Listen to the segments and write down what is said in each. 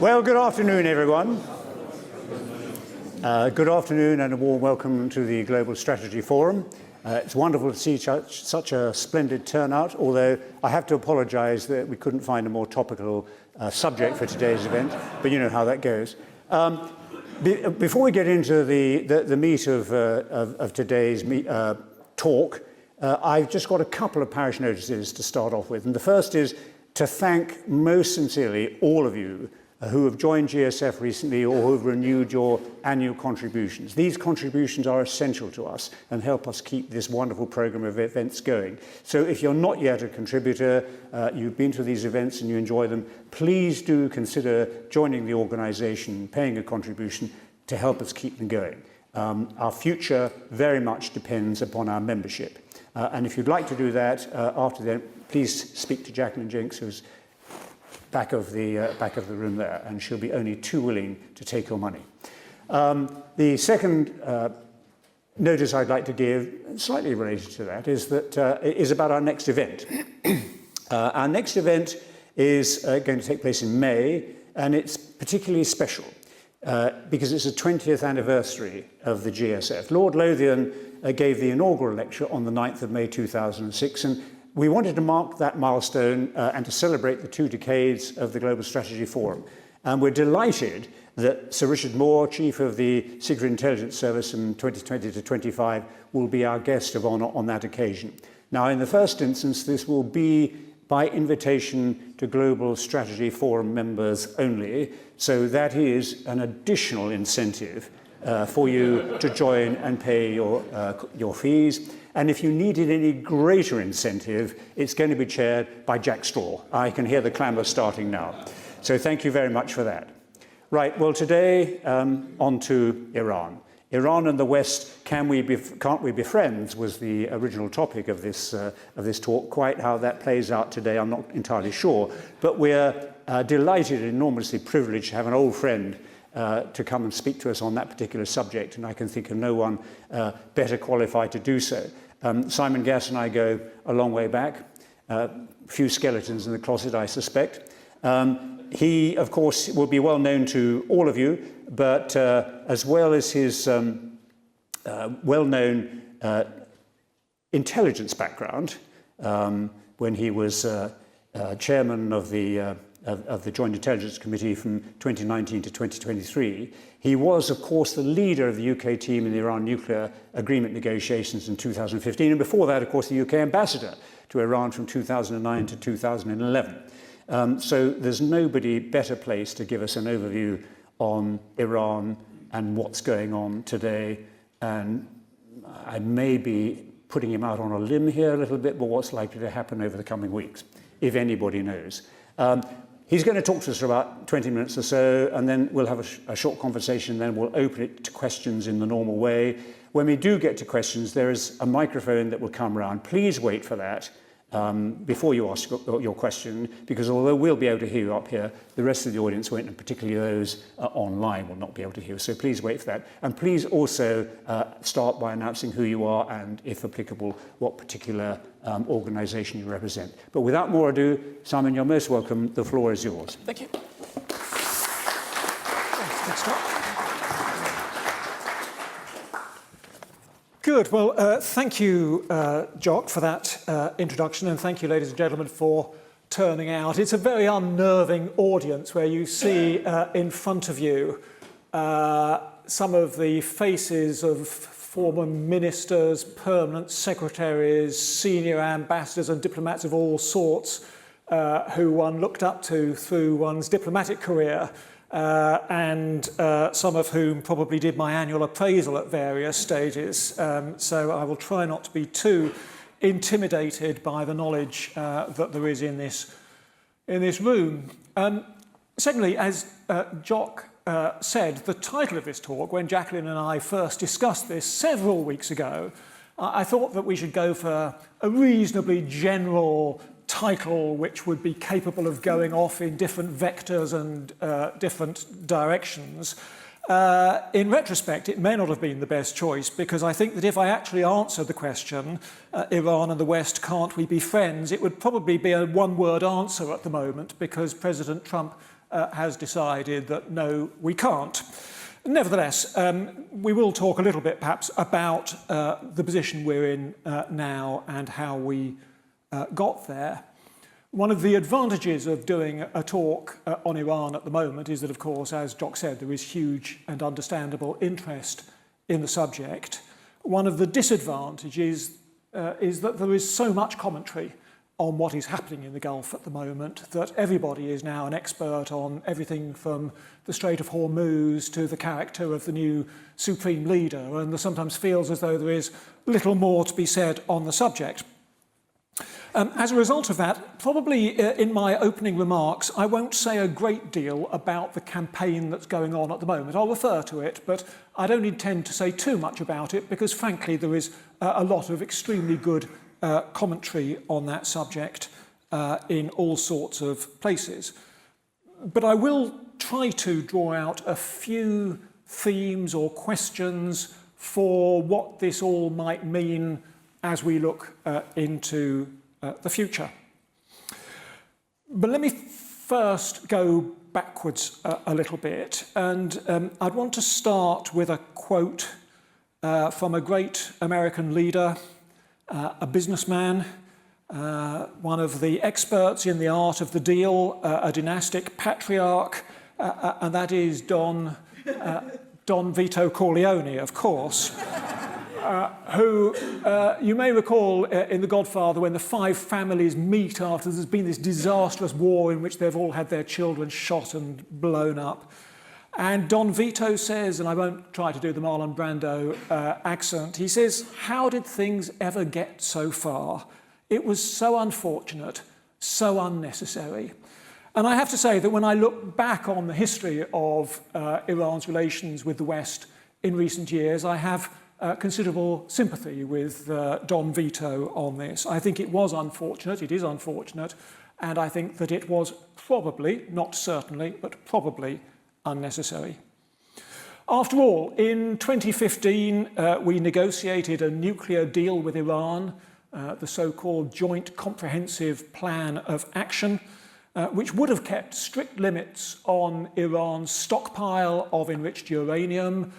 Well, good afternoon, everyone. Good afternoon and a warm welcome to the Global Strategy Forum. It's wonderful to see such a splendid turnout, although I have to apologise that we couldn't find a more topical subject for today's event, but you know how that goes. Before we get into the meat of today's talk, I've just got a couple of parish notices to start off with. And the first is to thank most sincerely all of you who have joined GSF recently or who have renewed your annual contributions. These contributions are essential to us and help us keep this wonderful programme of events going. So if you're not yet a contributor, you've been to these events and you enjoy them, please do consider joining the organisation, paying a contribution to help us keep them going. Our future very much depends upon our membership. And if you'd like to do that after then, please speak to Jacqueline Jenks, who's back of the room there, and she'll be only too willing to take your money. The second notice I'd like to give, slightly related to that, is about our next event. Our next event is going to take place in May, and it's particularly special because it's the 20th anniversary of the GSF. Lord Lothian gave the inaugural lecture on the 9th of May 2006, and we wanted to mark that milestone and to celebrate the 2 decades of the Global Strategy Forum. And we're delighted that Sir Richard Moore, Chief of the Secret Intelligence Service from 2020 to 25, will be our guest of honour on that occasion. Now, in the first instance, this will be by invitation to Global Strategy Forum members only, so that is an additional incentive for you to join and pay your fees. And if you needed any greater incentive, it's going to be chaired by Jack Straw. I can hear the clamour starting now. So thank you very much for that. Right, well, today, on to Iran. Iran and the West, can't we be friends, was the original topic of this talk. Quite how that plays out today, I'm not entirely sure. But we're delighted and enormously privileged to have an old friend to come and speak to us on that particular subject, and I can think of no one better qualified to do so. Simon Gass and I go a long way back, a few skeletons in the closet, I suspect. He, of course, will be well known to all of you, but as well as his well-known intelligence background, when he was chairman of the Joint Intelligence Committee from 2019 to 2023. He was, of course, the leader of the UK team in the Iran nuclear agreement negotiations in 2015, and before that, of course, the UK ambassador to Iran from 2009 to 2011. So there's nobody better placed to give us an overview on Iran and what's going on today. And I may be putting him out on a limb here a little bit, but what's likely to happen over the coming weeks, if anybody knows. He's going to talk to us for about 20 minutes or so, and then we'll have a short conversation, then we'll open it to questions in the normal way. When we do get to questions, there is a microphone that will come around. Please wait for that before you ask your question, because although we'll be able to hear you up here, the rest of the audience won't, and particularly those online will not be able to hear. So please wait for that. And please also start by announcing who you are and, if applicable, what particular organisation you represent. But without more ado, Simon, you're most welcome. The floor is yours. Thank you. Good. Well, thank you, Jock, for that introduction, and thank you, ladies and gentlemen, for turning out. It's a very unnerving audience where you see in front of you some of the faces of former ministers, permanent secretaries, senior ambassadors and diplomats of all sorts who one looked up to through one's diplomatic career, and some of whom probably did my annual appraisal at various stages. So I will try not to be too intimidated by the knowledge that there is in this room. Secondly, as Jock said, the title of this talk, when Jacqueline and I first discussed this several weeks ago, I thought that we should go for a reasonably general title which would be capable of going off in different vectors and different directions. In retrospect, it may not have been the best choice, because I think that if I actually answered the question, Iran and the West, can't we be friends, it would probably be a one-word answer at the moment, because President Trump has decided that no, we can't. Nevertheless, we will talk a little bit perhaps about the position we're in now and how we got there. One of the advantages of doing a talk on Iran at the moment is that, of course, as Jock said, there is huge and understandable interest in the subject. One of the disadvantages is that there is so much commentary on what is happening in the Gulf at the moment that everybody is now an expert on everything from the Strait of Hormuz to the character of the new supreme leader, and there sometimes feels as though there is little more to be said on the subject. As a result of that, probably in my opening remarks, I won't say a great deal about the campaign that's going on at the moment. I'll refer to it, but I don't intend to say too much about it because, frankly, there is a lot of extremely good commentary on that subject in all sorts of places. But I will try to draw out a few themes or questions for what this all might mean as we look into the future. But let me first go backwards a little bit, and I'd want to start with a quote from a great American leader, a businessman, one of the experts in the art of the deal, a dynastic patriarch, and that is Don Vito Corleone, of course. Who you may recall in The Godfather when the five families meet after there's been this disastrous war in which they've all had their children shot and blown up. And Don Vito says, and I won't try to do the Marlon Brando accent, he says, "How did things ever get so far? It was so unfortunate, so unnecessary." And I have to say that when I look back on the history of Iran's relations with the West in recent years, I have considerable sympathy with Don Vito on this. I think it was unfortunate, it is unfortunate, and I think that it was probably, not certainly, but probably unnecessary. After all, in 2015, we negotiated a nuclear deal with Iran, the so-called Joint Comprehensive Plan of Action, which would have kept strict limits on Iran's stockpile of enriched uranium,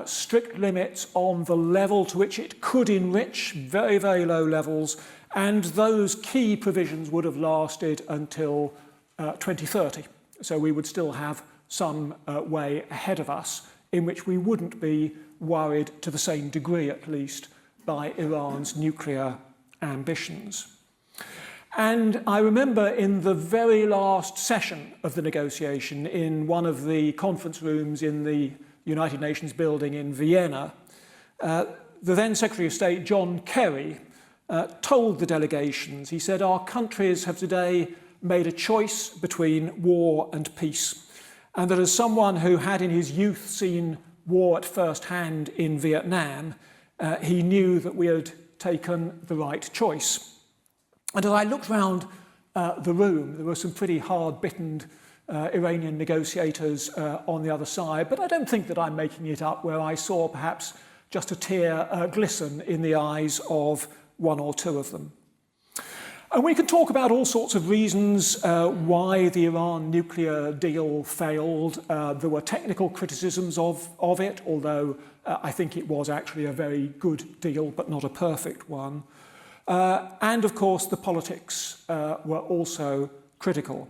strict limits on the level to which it could enrich, very, very low levels, and those key provisions would have lasted until 2030. So we would still have some way ahead of us in which we wouldn't be worried to the same degree, at least, by Iran's nuclear ambitions. And I remember in the very last session of the negotiation in one of the conference rooms in the United Nations building in Vienna, the then Secretary of State, John Kerry, told the delegations, he said, "Our countries have today made a choice between war and peace, and that as someone who had in his youth seen war at first hand in Vietnam, he knew that we had taken the right choice." And as I looked round the room, there were some pretty hard-bitten Iranian negotiators on the other side, but I don't think that I'm making it up, where I saw perhaps just a tear glisten in the eyes of one or two of them. And we can talk about all sorts of reasons why the Iran nuclear deal failed. There were technical criticisms of it, although I think it was actually a very good deal, but not a perfect one. And of course, the politics were also critical.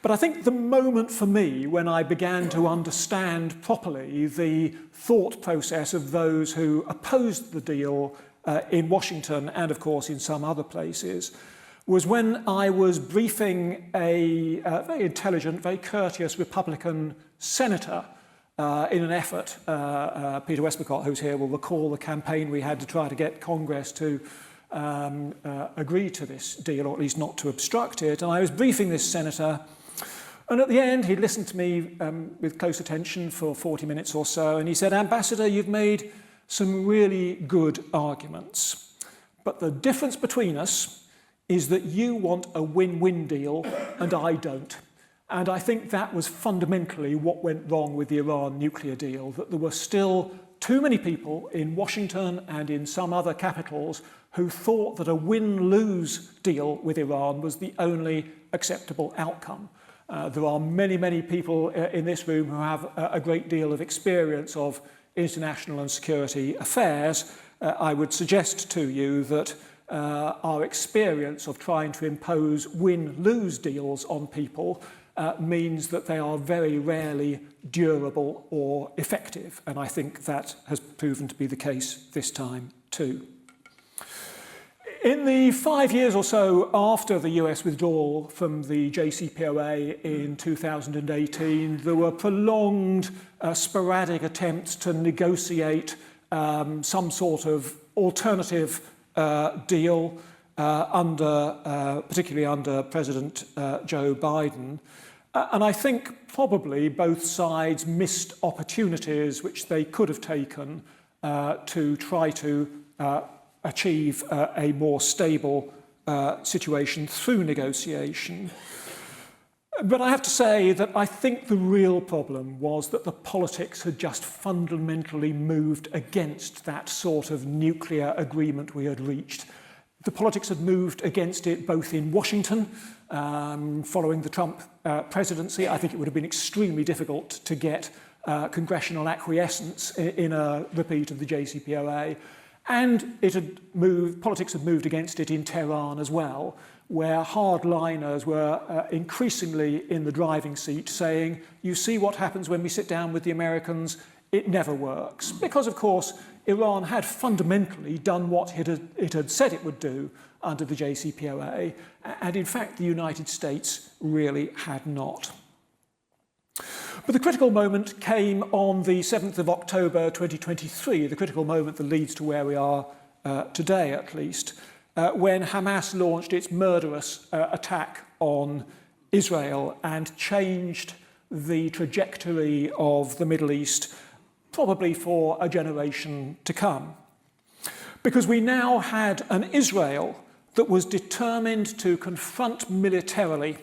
But I think the moment for me when I began to understand properly the thought process of those who opposed the deal in Washington and, of course, in some other places was when I was briefing a very intelligent, very courteous Republican senator in an effort. Peter Westmacott, who's here, will recall the campaign we had to try to get Congress to agree to this deal, or at least not to obstruct it. And I was briefing this senator, and at the end he'd listened to me with close attention for 40 minutes or so, and he said, "Ambassador, you've made some really good arguments, but the difference between us is that you want a win-win deal and I don't." And I think that was fundamentally what went wrong with the Iran nuclear deal, that there were still too many people in Washington and in some other capitals who thought that a win-lose deal with Iran was the only acceptable outcome. There are many, many people in this room who have a great deal of experience of international and security affairs. I would suggest to you that our experience of trying to impose win-lose deals on people means that they are very rarely durable or effective, and I think that has proven to be the case this time too. In the 5 years or so after the US withdrawal from the JCPOA in 2018, there were prolonged, sporadic attempts to negotiate some sort of alternative deal particularly under President Joe Biden. And I think probably both sides missed opportunities which they could have taken to try to achieve a more stable situation through negotiation. But I have to say that I think the real problem was that the politics had just fundamentally moved against that sort of nuclear agreement we had reached. The politics had moved against it both in Washington, following the Trump presidency. I think it would have been extremely difficult to get congressional acquiescence in a repeat of the JCPOA. And politics had moved against it in Tehran as well, where hardliners were increasingly in the driving seat saying, you see what happens when we sit down with the Americans, it never works. Because, of course, Iran had fundamentally done what it had said it would do under the JCPOA, and in fact the United States really had not. But the critical moment came on the 7th of October 2023, the critical moment that leads to where we are today at least, when Hamas launched its murderous attack on Israel and changed the trajectory of the Middle East, probably for a generation to come. Because we now had an Israel that was determined to confront militarily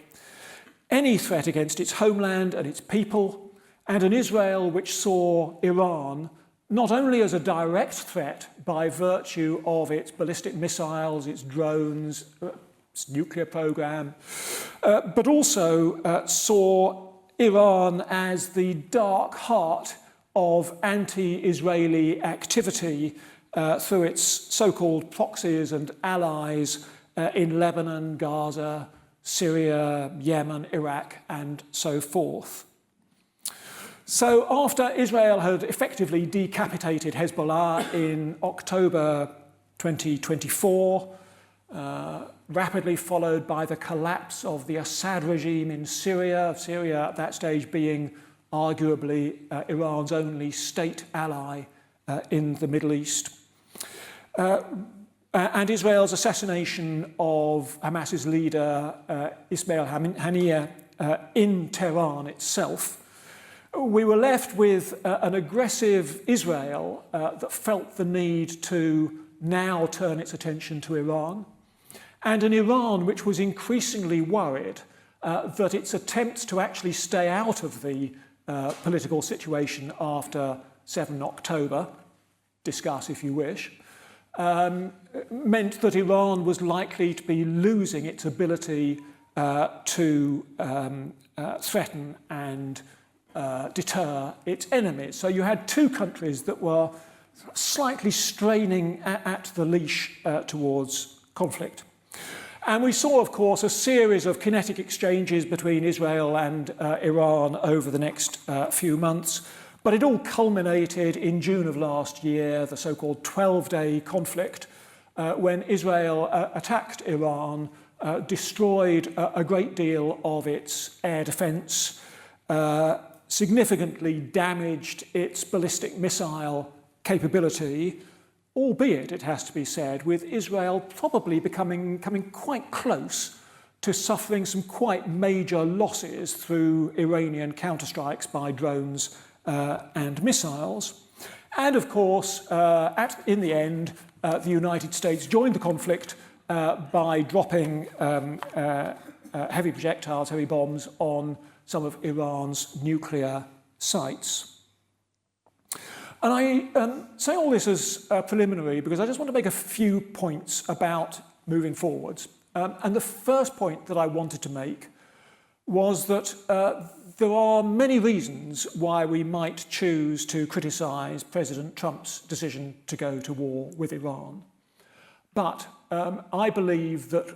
any threat against its homeland and its people, and an Israel which saw Iran not only as a direct threat by virtue of its ballistic missiles, its drones, its nuclear program, but also saw Iran as the dark heart of anti-Israeli activity through its so-called proxies and allies in Lebanon, Gaza, Syria, Yemen, Iraq, and so forth. So after Israel had effectively decapitated Hezbollah in October 2024, rapidly followed by the collapse of the Assad regime in Syria at that stage being arguably Iran's only state ally in the Middle East, and Israel's assassination of Hamas's leader Ismail Haniyeh in Tehran itself, we were left with an aggressive Israel that felt the need to now turn its attention to Iran, and an Iran which was increasingly worried that its attempts to actually stay out of the political situation after 7 October, discuss if you wish, meant that Iran was likely to be losing its ability to threaten and deter its enemies. So you had two countries that were slightly straining at the leash towards conflict. And we saw, of course, a series of kinetic exchanges between Israel and Iran over the next few months. But it all culminated in June of last year, the so-called 12-day conflict, when Israel attacked Iran, destroyed a great deal of its air defense, significantly damaged its ballistic missile capability, albeit, it has to be said, with Israel probably coming quite close to suffering some quite major losses through Iranian counterstrikes by drones and missiles. And of course, in the end, the United States joined the conflict by dropping heavy projectiles, heavy bombs on some of Iran's nuclear sites. And I say all this as preliminary because I just want to make a few points about moving forwards. And the first point that I wanted to make was that there are many reasons why we might choose to criticise President Trump's decision to go to war with Iran. But I believe that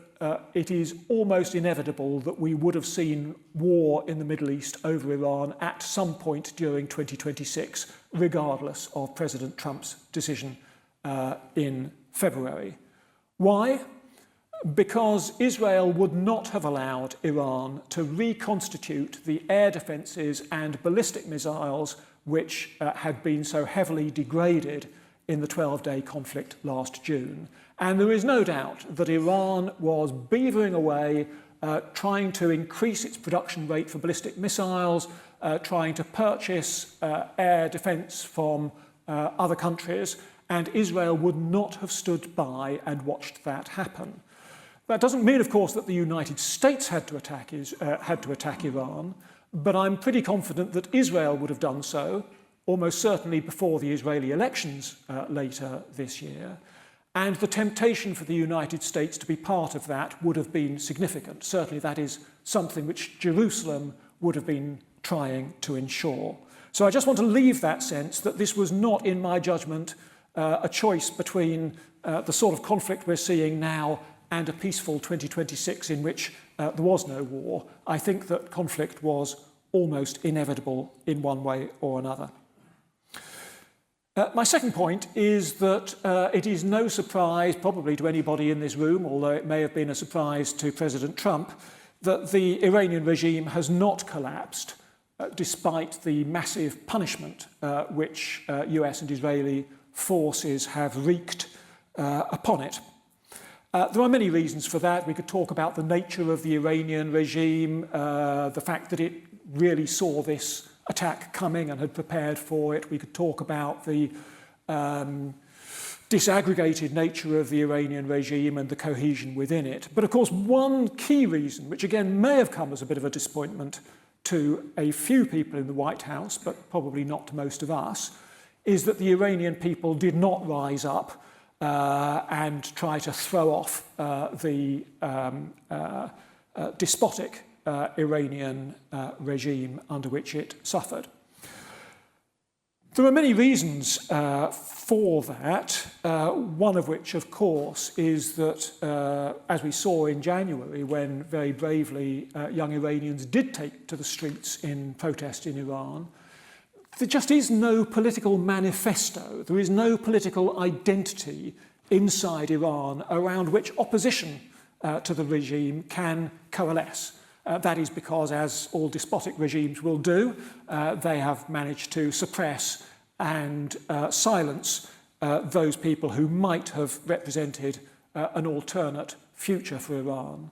it is almost inevitable that we would have seen war in the Middle East over Iran at some point during 2026, regardless of President Trump's decision in February. Why? Because Israel would not have allowed Iran to reconstitute the air defences and ballistic missiles which had been so heavily degraded in the 12-day conflict last June. And there is no doubt that Iran was beavering away, trying to increase its production rate for ballistic missiles, trying to purchase air defence from other countries, and Israel would not have stood by and watched that happen. That doesn't mean, of course, that the United States had to attack Iran, but I'm pretty confident that Israel would have done so, almost certainly before the Israeli elections later this year. And the temptation for the United States to be part of that would have been significant. Certainly that is something which Jerusalem would have been trying to ensure. So I just want to leave that sense that this was not, in my judgment, a choice between the sort of conflict we're seeing now and a peaceful 2026 in which there was no war. I think that conflict was almost inevitable in one way or another. My second point is that it is no surprise, probably to anybody in this room, although it may have been a surprise to President Trump, that the Iranian regime has not collapsed despite the massive punishment which US and Israeli forces have wreaked upon it. There are many reasons for that. We could talk about the nature of the Iranian regime, the fact that it really saw this attack coming and had prepared for it. We could talk about the disaggregated nature of the Iranian regime and the cohesion within it. But of course, one key reason, which again may have come as a bit of a disappointment to a few people in the White House, but probably not to most of us, is that the Iranian people did not rise up and try to throw off the despotic Iranian regime under which it suffered. There are many reasons for that, one of which, of course, is that, as we saw in January, when very bravely young Iranians did take to the streets in protest in Iran, there just is no political manifesto, there is no political identity inside Iran around which opposition to the regime can coalesce. That is because, as all despotic regimes will do, they have managed to suppress and silence those people who might have represented an alternate future for Iran.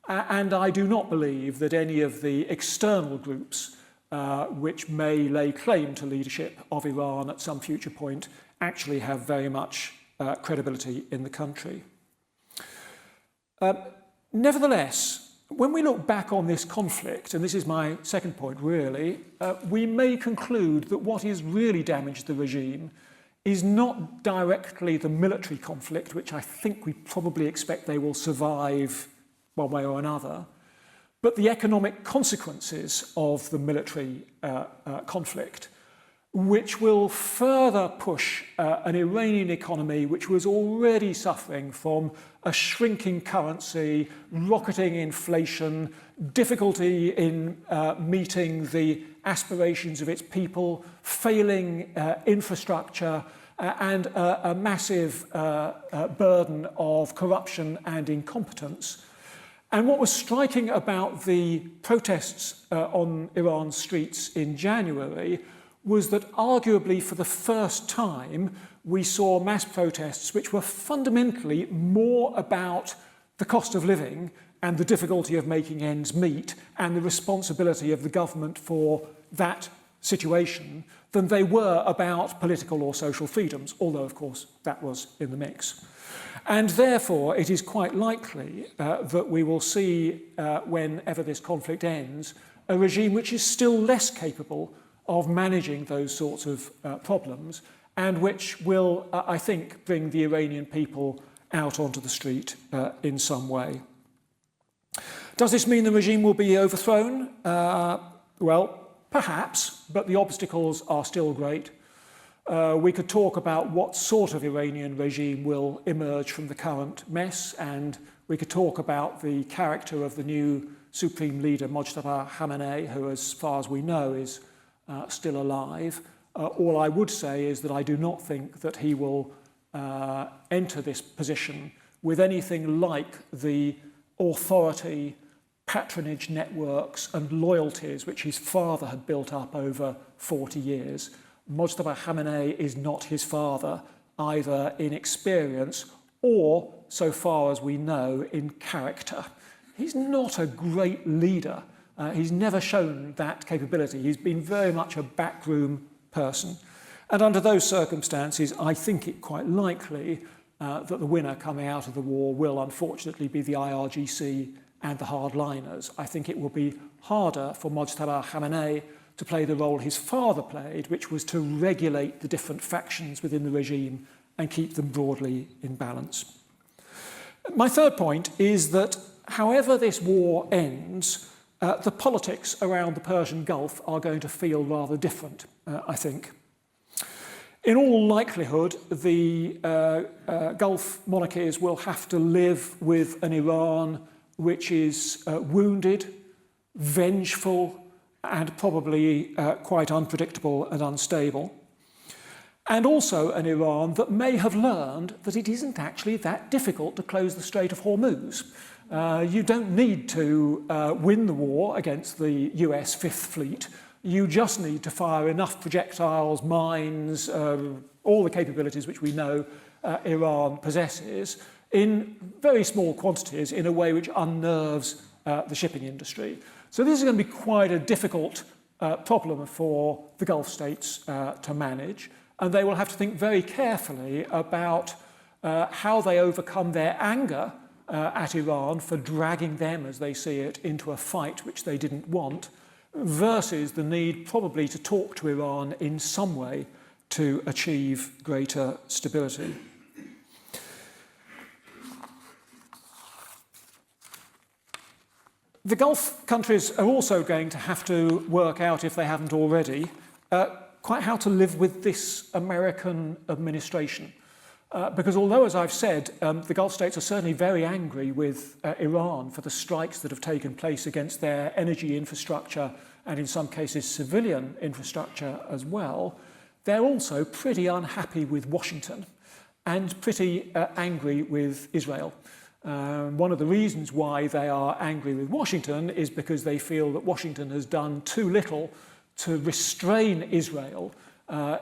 And I do not believe that any of the external groups which may lay claim to leadership of Iran at some future point actually have very much credibility in the country. Nevertheless, when we look back on this conflict, and this is my second point really, we may conclude that what has really damaged the regime is not directly the military conflict, which I think we probably expect they will survive one way or another, but the economic consequences of the military conflict, which will further push an Iranian economy which was already suffering from a shrinking currency, rocketing inflation, difficulty in meeting the aspirations of its people, failing infrastructure, and a massive burden of corruption and incompetence. And what was striking about the protests on Iran's streets in January was that arguably for the first time we saw mass protests which were fundamentally more about the cost of living and the difficulty of making ends meet and the responsibility of the government for that situation than they were about political or social freedoms, although of course that was in the mix. And therefore it is quite likely that we will see, whenever this conflict ends, a regime which is still less capable of managing those sorts of problems, and which will, I think, bring the Iranian people out onto the street in some way. Does this mean the regime will be overthrown? Well, perhaps, but the obstacles are still great. We could talk about what sort of Iranian regime will emerge from the current mess, and we could talk about the character of the new supreme leader, Mojtaba Khamenei, who, as far as we know, is still alive. All I would say is that I do not think that he will enter this position with anything like the authority, patronage networks and loyalties which his father had built up over 40 years. Mojtaba Khamenei is not his father, either in experience or, so far as we know, in character. He's not a great leader. He's never shown that capability. He's been very much a backroom person. And under those circumstances, I think it quite likely that the winner coming out of the war will unfortunately be the IRGC and the hardliners. I think it will be harder for Mojtaba Khamenei to play the role his father played, which was to regulate the different factions within the regime and keep them broadly in balance. My third point is that however this war ends, the politics around the Persian Gulf are going to feel rather different, I think. In all likelihood, the Gulf monarchies will have to live with an Iran which is wounded, vengeful, and probably quite unpredictable and unstable. And also an Iran that may have learned that it isn't actually that difficult to close the Strait of Hormuz. You don't need to win the war against the US Fifth Fleet. You just need to fire enough projectiles, mines, all the capabilities which we know Iran possesses in very small quantities in a way which unnerves the shipping industry. So this is going to be quite a difficult problem for the Gulf states to manage, and they will have to think very carefully about how they overcome their anger at Iran for dragging them, as they see it, into a fight which they didn't want, versus the need probably to talk to Iran in some way to achieve greater stability. The Gulf countries are also going to have to work out, if they haven't already, quite how to live with this American administration. Because although, as I've said, the Gulf states are certainly very angry with Iran for the strikes that have taken place against their energy infrastructure and in some cases civilian infrastructure as well, they're also pretty unhappy with Washington and pretty angry with Israel. One of the reasons why they are angry with Washington is because they feel that Washington has done too little to restrain Israel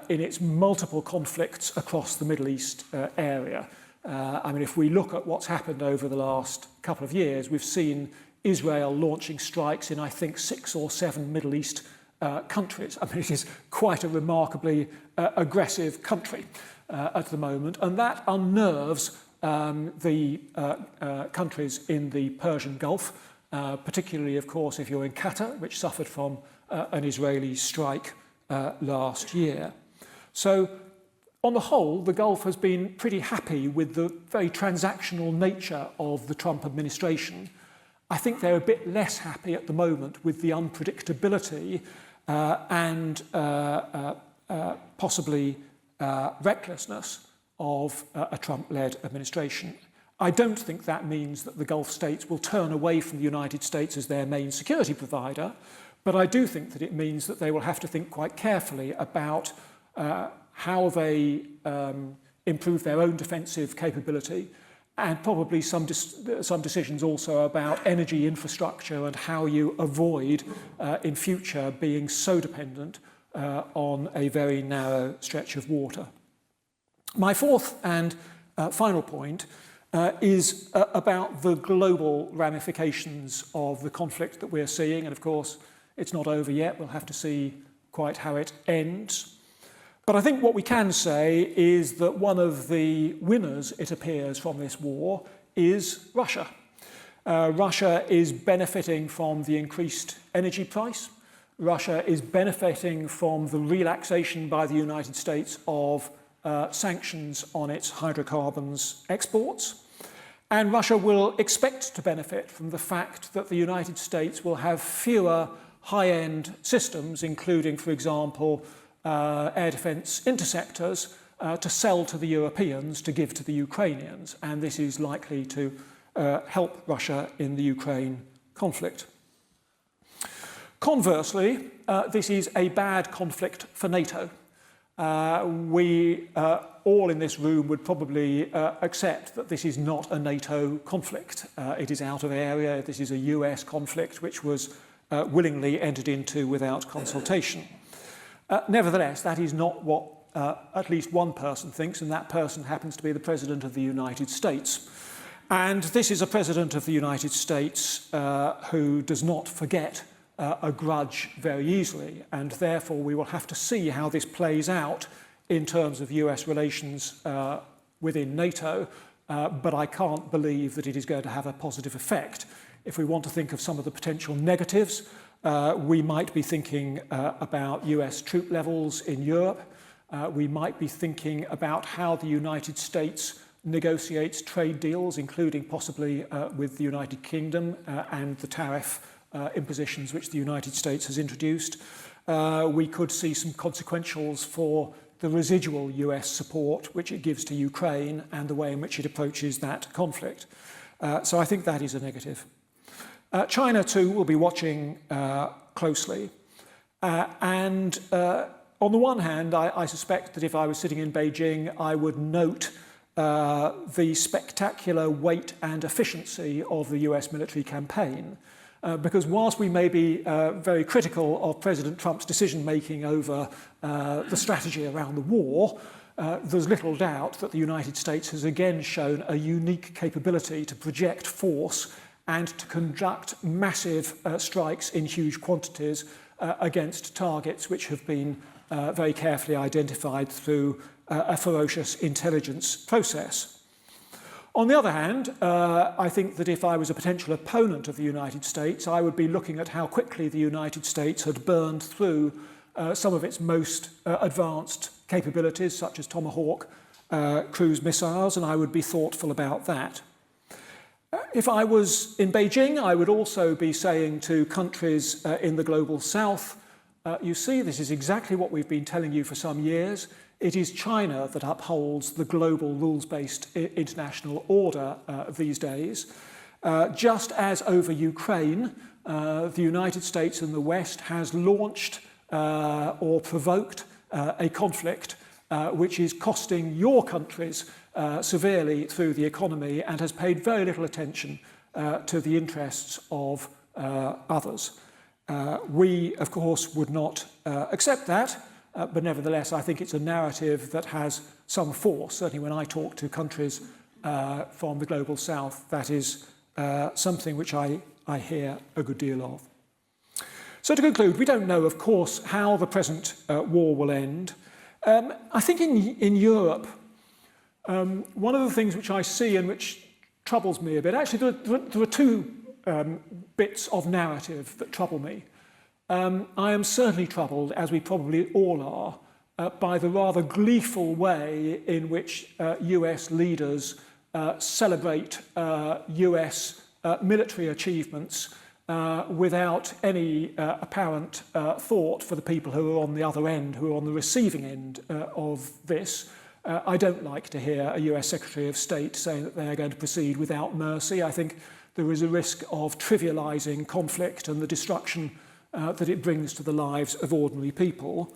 in its multiple conflicts across the Middle East area. I mean, if we look at what's happened over the last couple of years, we've seen Israel launching strikes in, I think, 6 or 7 Middle East countries. I mean, it is quite a remarkably aggressive country at the moment, and that unnerves the countries in the Persian Gulf, particularly, of course, if you're in Qatar, which suffered from an Israeli strike last year. So, on the whole, the Gulf has been pretty happy with the very transactional nature of the Trump administration. I think they're a bit less happy at the moment with the unpredictability and possibly recklessness of a Trump-led administration. I don't think that means that the Gulf states will turn away from the United States as their main security provider, but I do think that it means that they will have to think quite carefully about how they improve their own defensive capability, and probably some decisions also about energy infrastructure and how you avoid in future being so dependent on a very narrow stretch of water. My fourth and final point is about the global ramifications of the conflict that we're seeing, and of course it's not over yet. We'll have to see quite how it ends. But I think what we can say is that one of the winners, it appears, from this war is Russia. Russia is benefiting from the increased energy price. Russia is benefiting from the relaxation by the United States of sanctions on its hydrocarbons exports. And Russia will expect to benefit from the fact that the United States will have fewer high-end systems, including, for example, air defence interceptors, to sell to the Europeans to give to the Ukrainians. And this is likely to help Russia in the Ukraine conflict. Conversely, this is a bad conflict for NATO. We all in this room would probably accept that this is not a NATO conflict. It is out of area. This is a US conflict which was willingly entered into without consultation. Nevertheless, that is not what at least one person thinks, and that person happens to be the President of the United States. And this is a President of the United States who does not forget a grudge very easily, and therefore we will have to see how this plays out in terms of US relations within NATO, but I can't believe that it is going to have a positive effect. If we want to think of some of the potential negatives, we might be thinking about US troop levels in Europe. We might be thinking about how the United States negotiates trade deals, including possibly with the United Kingdom and the tariff impositions which the United States has introduced. We could see some consequentials for the residual US support which it gives to Ukraine and the way in which it approaches that conflict. So I think that is a negative. China too will be watching closely. And on the one hand, I suspect that if I was sitting in Beijing, I would note the spectacular weight and efficiency of the US military campaign. Because whilst we may be very critical of President Trump's decision-making over the strategy around the war, there's little doubt that the United States has again shown a unique capability to project force and to conduct massive strikes in huge quantities against targets which have been very carefully identified through a ferocious intelligence process. On the other hand, I think that if I was a potential opponent of the United States, I would be looking at how quickly the United States had burned through some of its most advanced capabilities, such as Tomahawk cruise missiles, and I would be thoughtful about that. If I was in Beijing, I would also be saying to countries in the global south, you see, this is exactly what we've been telling you for some years. It is China that upholds the global rules-based international order these days. Just as over Ukraine, the United States and the West has launched or provoked a conflict which is costing your countries severely through the economy and has paid very little attention to the interests of others. We, of course, would not accept that. But nevertheless, I think it's a narrative that has some force. Certainly when I talk to countries from the global south, that is something which I hear a good deal of. So to conclude, we don't know, of course, how the present war will end. I think in Europe, one of the things which I see and which troubles me a bit, actually there are two bits of narrative that trouble me. I am certainly troubled, as we probably all are, by the rather gleeful way in which US leaders celebrate US military achievements without any apparent thought for the people who are on the other end, who are on the receiving end of this. I don't like to hear a US Secretary of State saying that they are going to proceed without mercy. I think there is a risk of trivialising conflict and the destruction that it brings to the lives of ordinary people.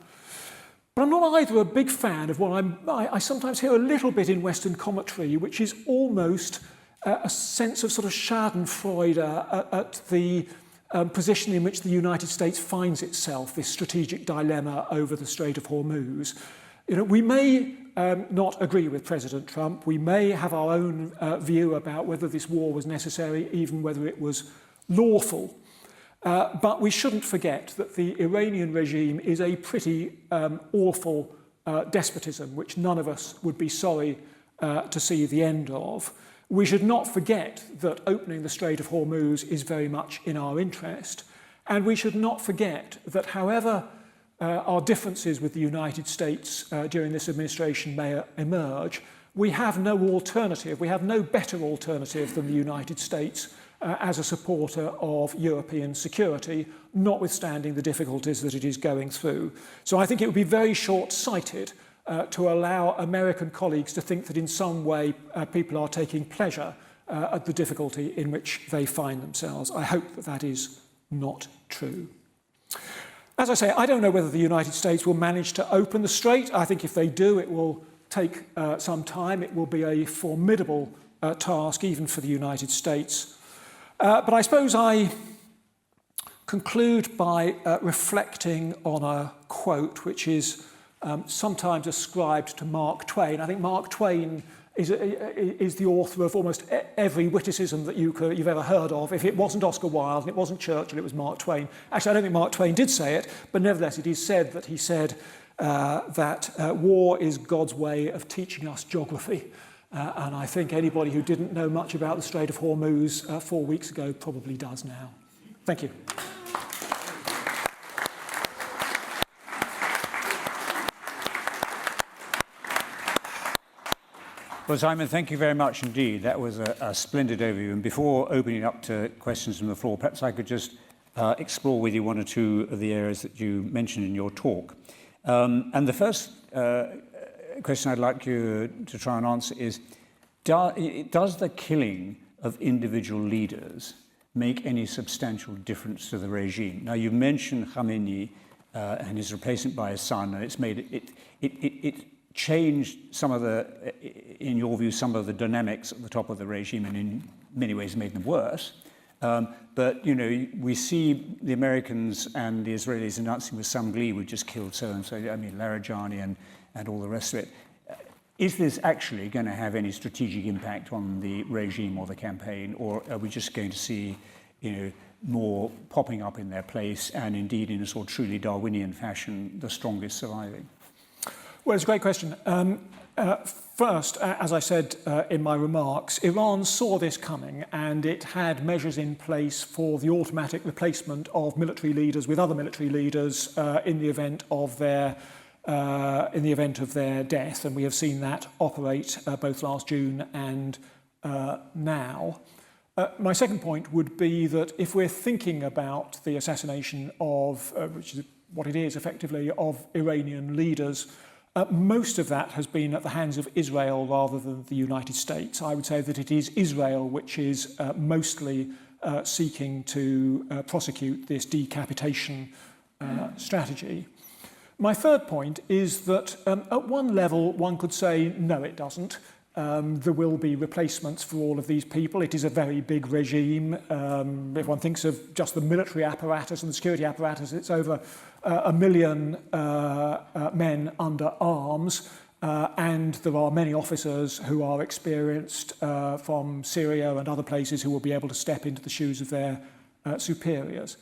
But I'm not either a big fan of what I sometimes hear a little bit in Western commentary, which is almost a sense of sort of schadenfreude at the position in which the United States finds itself, this strategic dilemma over the Strait of Hormuz. You know, we may not agree with President Trump. We may have our own view about whether this war was necessary, even whether it was lawful. But we shouldn't forget that the Iranian regime is a pretty awful despotism, which none of us would be sorry to see the end of. We should not forget that opening the Strait of Hormuz is very much in our interest. And we should not forget that however our differences with the United States during this administration may emerge, we have no alternative, we have no better alternative than the United States as a supporter of European security, notwithstanding the difficulties that it is going through. So I think it would be very short-sighted to allow American colleagues to think that in some way people are taking pleasure at the difficulty in which they find themselves. I hope that that is not true. As I say, I don't know whether the United States will manage to open the strait. I think if they do, it will take some time. It will be a formidable task, even for the United States. But I suppose I conclude by reflecting on a quote which is sometimes ascribed to Mark Twain. I think Mark Twain is the author of almost every witticism that you've ever heard of. If it wasn't Oscar Wilde and it wasn't Churchill, it was Mark Twain. Actually, I don't think Mark Twain did say it, but nevertheless it is said that he said that war is God's way of teaching us geography. And I think anybody who didn't know much about the Strait of Hormuz 4 weeks ago probably does now. Thank you. Well, Simon, thank you very much indeed. That was a splendid overview. And before opening up to questions from the floor, perhaps I could just explore with you one or two of the areas that you mentioned in your talk. And the first question I'd like you to try and answer is, does the killing of individual leaders make any substantial difference to the regime? Now, you mentioned Khamenei and his replacement by his son, and it's made it changed some of the, in your view, some of the dynamics at the top of the regime, and in many ways made them worse. But, you know, we see the Americans and the Israelis announcing with some glee, we've just killed so-and-so, I mean, Larijani and all the rest of it. Is this actually going to have any strategic impact on the regime or the campaign, or are we just going to see, you know, more popping up in their place, and indeed in a sort of truly Darwinian fashion, the strongest surviving? Well, it's a great question. First, as I said in my remarks, Iran saw this coming, and it had measures in place for the automatic replacement of military leaders with other military leaders in the event of their death, and we have seen that operate both last June and now. My second point would be that if we're thinking about the assassination of, which is what it is effectively, of Iranian leaders, most of that has been at the hands of Israel rather than the United States. I would say that it is Israel which is mostly seeking to prosecute this decapitation strategy. My third point is that at one level one could say, no, it doesn't. There will be replacements for all of these people. It is a very big regime. If one thinks of just the military apparatus and the security apparatus, it's over 1 million men under arms, and there are many officers who are experienced from Syria and other places who will be able to step into the shoes of their superiors.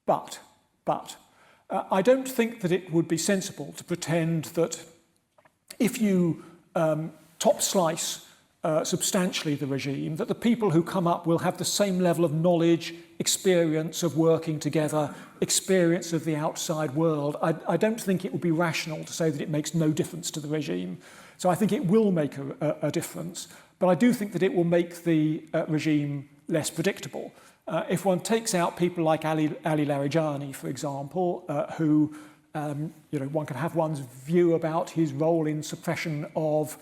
But I don't think that it would be sensible to pretend that if you top slice substantially the regime, that the people who come up will have the same level of knowledge, experience of working together, experience of the outside world. I don't think it would be rational to say that it makes no difference to the regime. So I think it will make a difference, but I do think that it will make the regime less predictable. If one takes out people like Ali Larijani, for example, who one can have one's view about his role in suppression of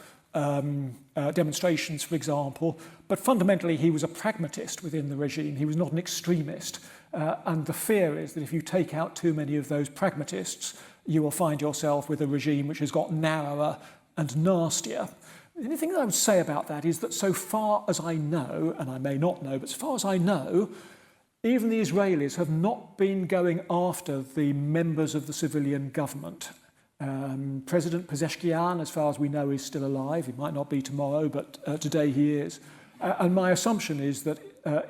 demonstrations, for example, but fundamentally he was a pragmatist within the regime. He was not an extremist. And the fear is that if you take out too many of those pragmatists, you will find yourself with a regime which has got narrower and nastier. The only thing that I would say about that is that so far as I know, and I may not know, but so far as I know, even the Israelis have not been going after the members of the civilian government. President Pezeshkian, as far as we know, is still alive. He might not be tomorrow, but today he is. And my assumption is that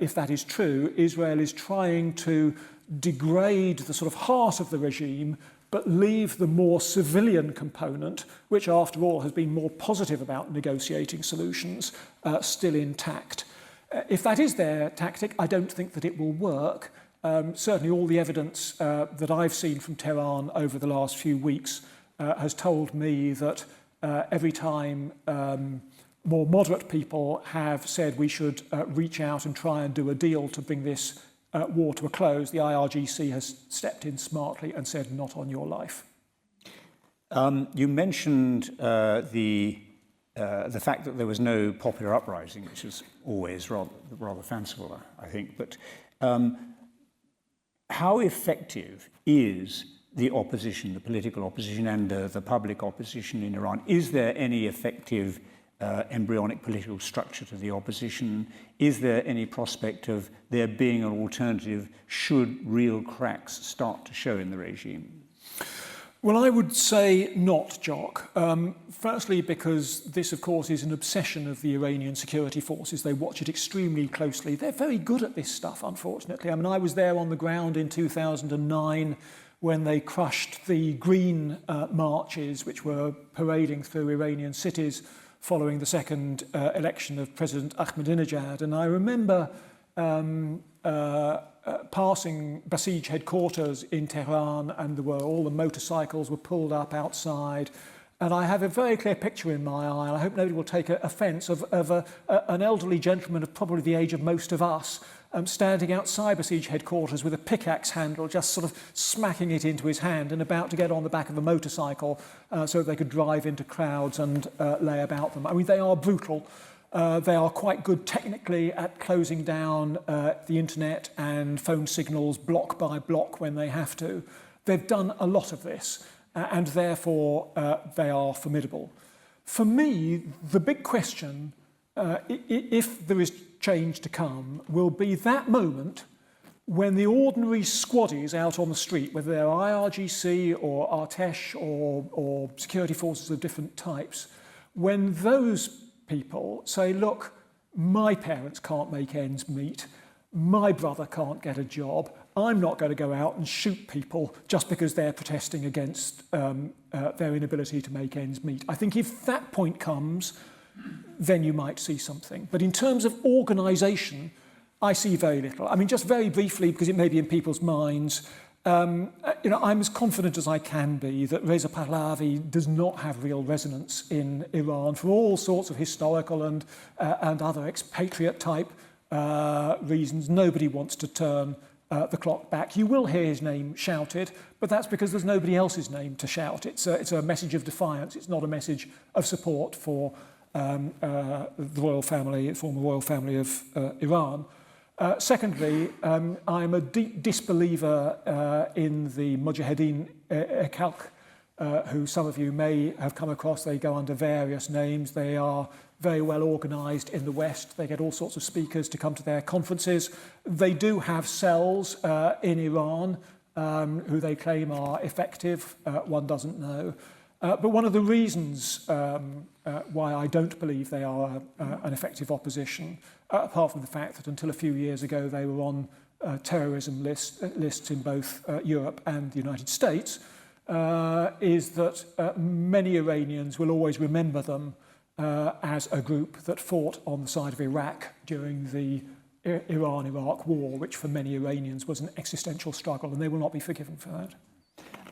if that is true, Israel is trying to degrade the sort of heart of the regime, but leave the more civilian component, which after all has been more positive about negotiating solutions, still intact. If that is their tactic, I don't think that it will work. Certainly all the evidence that I've seen from Tehran over the last few weeks has told me that every time more moderate people have said we should reach out and try and do a deal to bring this war to a close. The IRGC has stepped in smartly and said, not on your life. You mentioned the fact that there was no popular uprising, which is always rather fanciful, I think. But how effective is the opposition, the political opposition and the public opposition in Iran? Is there any effective embryonic political structure to the opposition? Is there any prospect of there being an alternative should real cracks start to show in the regime? Well, I would say not, Jock. Firstly, because this, of course, is an obsession of the Iranian security forces. They watch it extremely closely. They're very good at this stuff, unfortunately. I mean, I was there on the ground in 2009 when they crushed the green marches, which were parading through Iranian cities following the second election of President Ahmadinejad. And I remember passing Basij headquarters in Tehran, and all the motorcycles were pulled up outside. And I have a very clear picture in my eye, and I hope nobody will take offence, of an elderly gentleman of probably the age of most of us, standing outside Basij headquarters with a pickaxe handle, just sort of smacking it into his hand and about to get on the back of a motorcycle so that they could drive into crowds and lay about them. I mean, they are brutal. They are quite good technically at closing down the internet and phone signals block by block when they have to. They've done a lot of this, and therefore they are formidable. For me, the big question, if there is change to come, will be that moment when the ordinary squaddies out on the street, whether they're IRGC or Artesh or security forces of different types, when those people say, look, my parents can't make ends meet, my brother can't get a job, I'm not going to go out and shoot people just because they're protesting against their inability to make ends meet. I think if that point comes, then you might see something. But in terms of organisation, I see very little. I mean, just very briefly, because it may be in people's minds, I'm as confident as I can be that Reza Pahlavi does not have real resonance in Iran for all sorts of historical and other expatriate type reasons. Nobody wants to turn the clock back. You will hear his name shouted, but that's because there's nobody else's name to shout. It's a message of defiance. It's not a message of support for the royal family, former royal family of Iran. Secondly, I'm a deep disbeliever in the Mujahideen Khalq, who some of you may have come across. They go under various names. They are very well organised in the West. They get all sorts of speakers to come to their conferences. They do have cells in Iran who they claim are effective. One doesn't know. But one of the reasons why I don't believe they are an effective opposition, apart from the fact that until a few years ago they were on terrorism lists in both Europe and the United States, is that many Iranians will always remember them as a group that fought on the side of Iraq during the Iran-Iraq war, which for many Iranians was an existential struggle, and they will not be forgiven for that.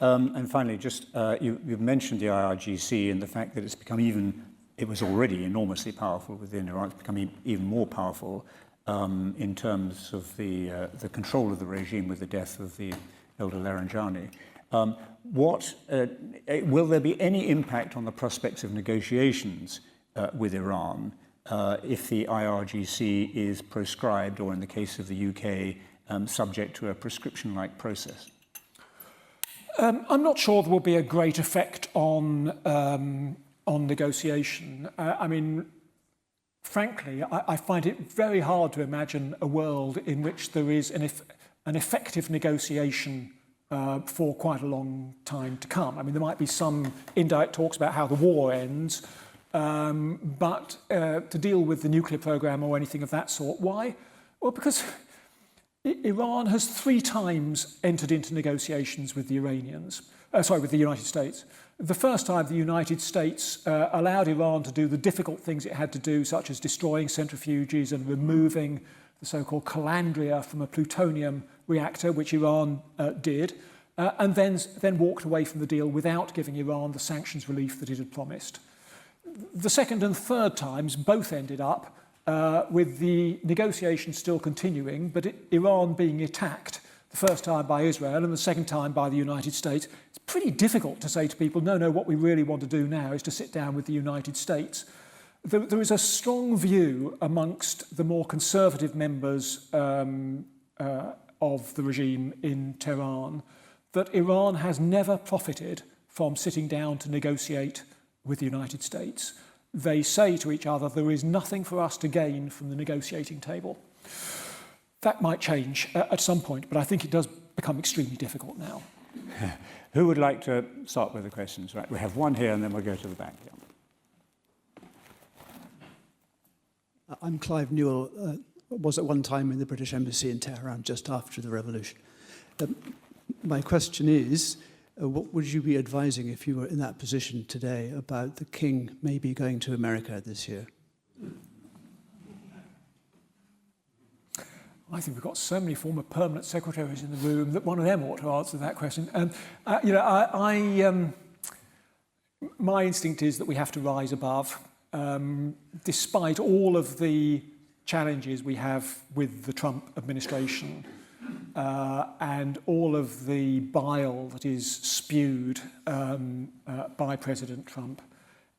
And finally, just you've mentioned the IRGC and the fact that it's become it was already enormously powerful within Iran. It's become even more powerful in terms of the control of the regime with the death of the elder Laranjani. Will there be any impact on the prospects of negotiations with Iran if the IRGC is proscribed, or in the case of the UK, subject to a prescription-like process? I'm not sure there will be a great effect on negotiation. I mean, frankly, I find it very hard to imagine a world in which there is an effective negotiation for quite a long time to come. I mean, there might be some indirect talks about how the war ends, but to deal with the nuclear program or anything of that sort, why? Well, because Iran has 3 times entered into negotiations with the with the United States. The first time, the United States allowed Iran to do the difficult things it had to do, such as destroying centrifuges and removing the so-called calandria from a plutonium reactor, which Iran did, and then walked away from the deal without giving Iran the sanctions relief that it had promised. the second and third times both ended up with the negotiations still continuing, but Iran being attacked, the first time by Israel and the second time by the United States. It's pretty difficult to say to people, no, what we really want to do now is to sit down with the United States. There is a strong view amongst the more conservative members of the regime in Tehran that Iran has never profited from sitting down to negotiate with the United States. They say to each other, there is nothing for us to gain from the negotiating table. That might change at some point, but I think it does become extremely difficult now. Who would like to start with the questions? Right, we have one here and then we'll go to the back. Yeah. I'm Clive Newell, was at one time in the British Embassy in Tehran just after the revolution. My question is, what would you be advising if you were in that position today about the King maybe going to America this year? I think we've got so many former permanent secretaries in the room that one of them ought to answer that question. My instinct is that we have to rise above. Despite all of the challenges we have with the Trump administration and all of the bile that is spewed by President Trump,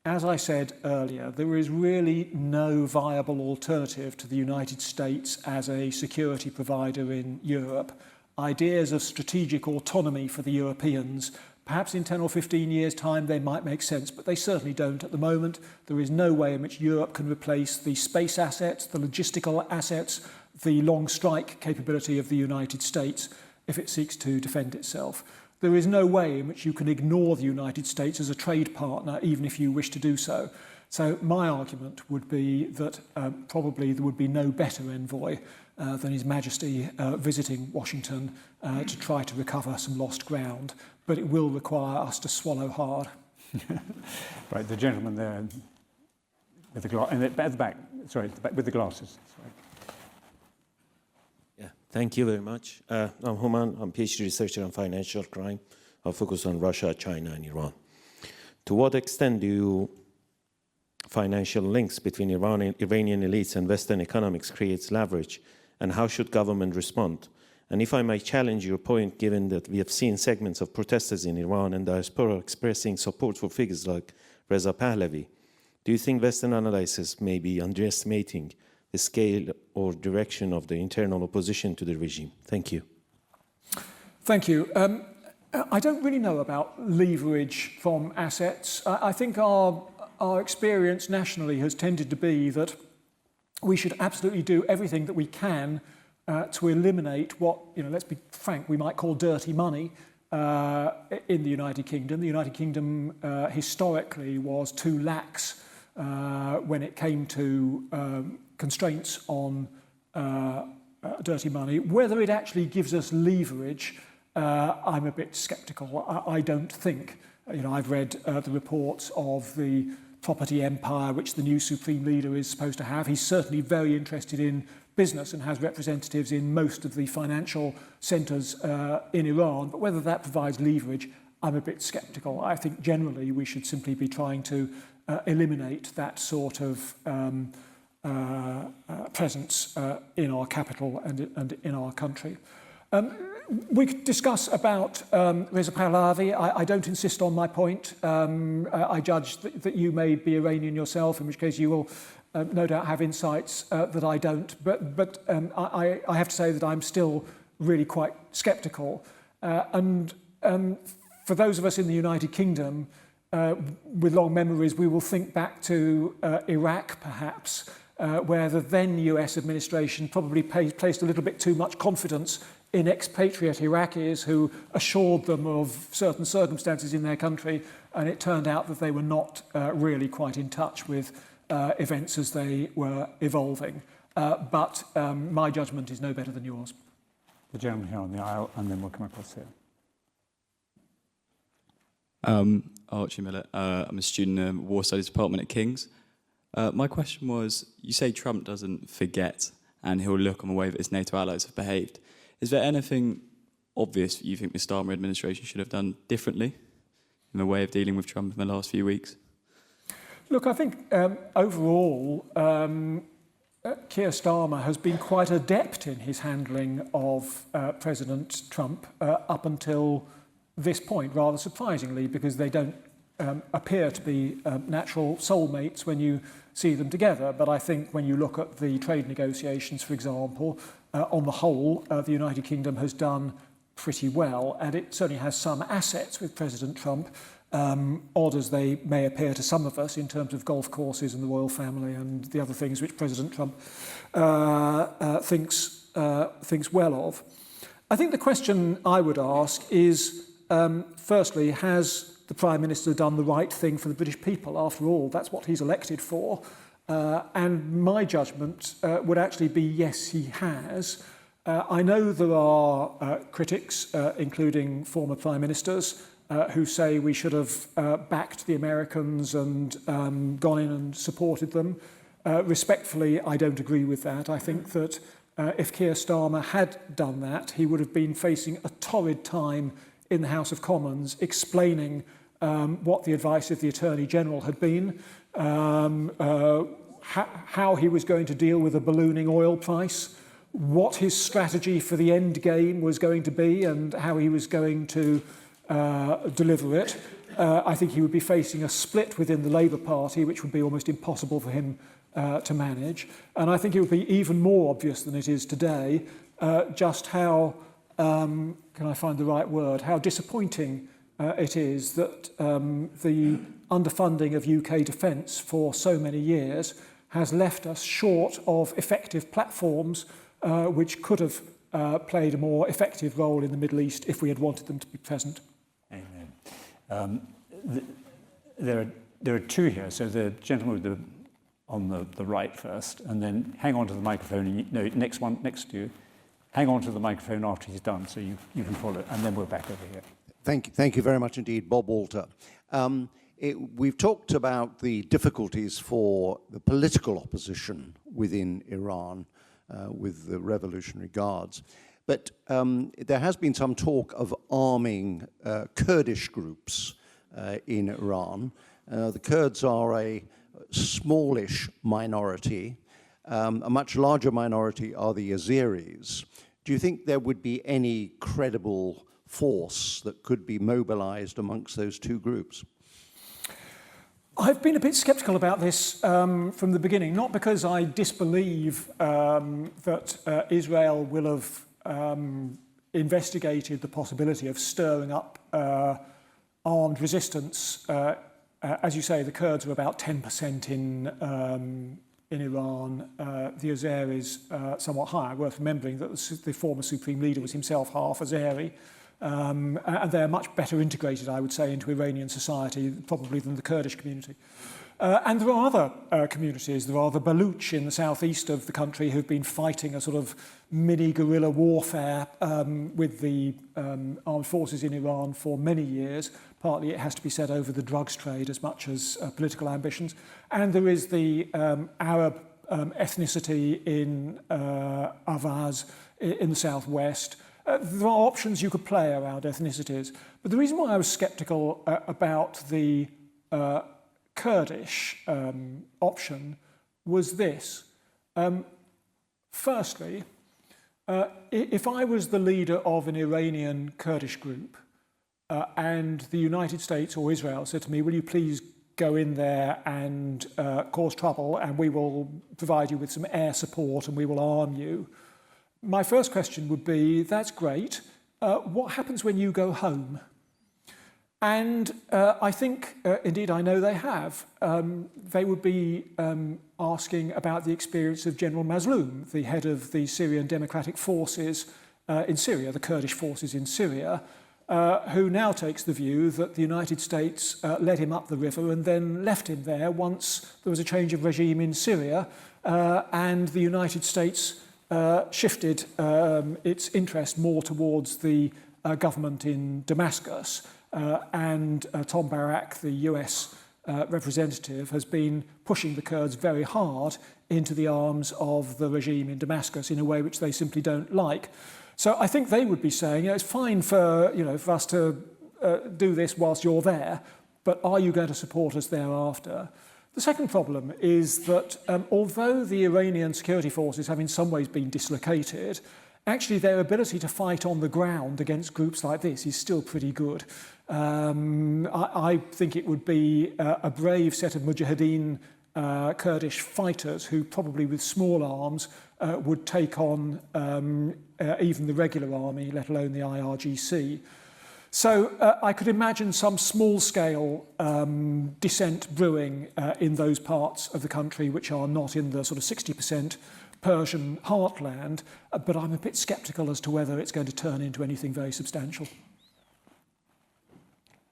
as I said earlier, there is really no viable alternative to the United States as a security provider in Europe. Ideas of strategic autonomy for the Europeans, perhaps in 10 or 15 years' time, they might make sense, but they certainly don't at the moment. There is no way in which Europe can replace the space assets, the logistical assets, the long strike capability of the United States if it seeks to defend itself. There is no way in which you can ignore the United States as a trade partner, even if you wish to do so. So my argument would be that probably there would be no better envoy than His Majesty visiting Washington to try to recover some lost ground. But it will require us to swallow hard. Right, the gentleman there with the at the back. Sorry, with the glasses. Sorry. Yeah, thank you very much. I'm Human. I'm PhD researcher on financial crime. I focus on Russia, China, and Iran. To what extent do financial links between Iranian elites and Western economics creates leverage, and how should government respond? And if I might challenge your point, given that we have seen segments of protesters in Iran and diaspora expressing support for figures like Reza Pahlavi, do you think Western analysis may be underestimating the scale or direction of the internal opposition to the regime? Thank you. Thank you. I don't really know about leverage from assets. I think our experience nationally has tended to be that we should absolutely do everything that we can to eliminate what, let's be frank, we might call dirty money in the United Kingdom. The United Kingdom historically was too lax when it came to constraints on dirty money. Whether it actually gives us leverage, I'm a bit sceptical. I don't think. I've read the reports of the property empire which the new supreme leader is supposed to have. He's certainly very interested in business and has representatives in most of the financial centres in Iran. But whether that provides leverage, I'm a bit sceptical. I think generally we should simply be trying to eliminate that sort of presence in our capital and in our country. We could discuss about Reza Pahlavi. I don't insist on my point. I judge that you may be Iranian yourself, in which case you will no doubt have insights that I don't. But I have to say that I'm still really quite sceptical. And for those of us in the United Kingdom with long memories, we will think back to Iraq, perhaps, where the then US administration probably placed a little bit too much confidence in expatriate Iraqis who assured them of certain circumstances in their country, and it turned out that they were not really quite in touch with events as they were evolving. But my judgment is no better than yours. The gentleman here on the aisle, and then we'll come across here. Archie Millett. I'm a student in the War Studies Department at King's. My question was, you say Trump doesn't forget and he'll look on the way that his NATO allies have behaved. Is there anything obvious that you think the Starmer administration should have done differently in the way of dealing with Trump in the last few weeks? Look, I think overall, Keir Starmer has been quite adept in his handling of President Trump up until this point, rather surprisingly, because they don't appear to be natural soulmates when you see them together. But I think when you look at the trade negotiations, for example, on the whole, the United Kingdom has done pretty well, and it certainly has some assets with President Trump, odd as they may appear to some of us in terms of golf courses and the royal family and the other things which President Trump thinks well of. I think the question I would ask is, firstly, has the Prime Minister done the right thing for the British people? After all, that's what he's elected for. And my judgment would actually be yes, he has. I know there are critics, including former Prime Ministers, who say we should have backed the Americans and gone in and supported them. Respectfully, I don't agree with that. I think that if Keir Starmer had done that, he would have been facing a torrid time in the House of Commons explaining what the advice of the Attorney General had been, how he was going to deal with a ballooning oil price, what his strategy for the end game was going to be and how he was going to deliver it. I think he would be facing a split within the Labour Party, which would be almost impossible for him to manage. And I think it would be even more obvious than it is today just how, can I find the right word, how disappointing it is that the underfunding of UK defence for so many years has left us short of effective platforms which could have played a more effective role in the Middle East if we had wanted them to be present. Amen. There are two here. So the gentleman with on the right first, and then hang on to the microphone. No, next one next to you. Hang on to the microphone after he's done, so you can follow, and then we're back over here. Thank you very much indeed, Bob Walter. We've talked about the difficulties for the political opposition within Iran with the Revolutionary Guards. But there has been some talk of arming Kurdish groups in Iran. The Kurds are a smallish minority. A much larger minority are the Azeris. Do you think there would be any credible force that could be mobilized amongst those two groups? I've been a bit sceptical about this from the beginning, not because I disbelieve that Israel will have investigated the possibility of stirring up armed resistance. As you say, the Kurds are about 10% in Iran. The Azeris somewhat higher. Worth remembering that the former supreme leader was himself half Azeri. And they're much better integrated, I would say, into Iranian society, probably than the Kurdish community. And there are other communities. There are the Baluch in the southeast of the country who've been fighting a sort of mini guerrilla warfare with the armed forces in Iran for many years. Partly, it has to be said, over the drugs trade as much as political ambitions. And there is the Arab ethnicity in Avaz in the southwest. There are options you could play around ethnicities. But the reason why I was sceptical about the Kurdish option was this. Firstly, if I was the leader of an Iranian Kurdish group and the United States or Israel said to me, will you please go in there and cause trouble and we will provide you with some air support and we will arm you, my first question would be, that's great. What happens when you go home? And I think, indeed, I know they have. They would be asking about the experience of General Mazloum, the head of the Syrian Democratic Forces in Syria, the Kurdish forces in Syria, who now takes the view that the United States led him up the river and then left him there once there was a change of regime in Syria, and the United States shifted its interest more towards the government in Damascus. And Tom Barak, the US representative, has been pushing the Kurds very hard into the arms of the regime in Damascus in a way which they simply don't like. So I think they would be saying, it's fine for us to do this whilst you're there, but are you going to support us thereafter? The second problem is that although the Iranian security forces have in some ways been dislocated, actually their ability to fight on the ground against groups like this is still pretty good. I think it would be a brave set of Mujahideen Kurdish fighters who probably with small arms would take on even the regular army, let alone the IRGC. So I could imagine some small-scale dissent brewing in those parts of the country which are not in the sort of 60% Persian heartland, but I'm a bit sceptical as to whether it's going to turn into anything very substantial.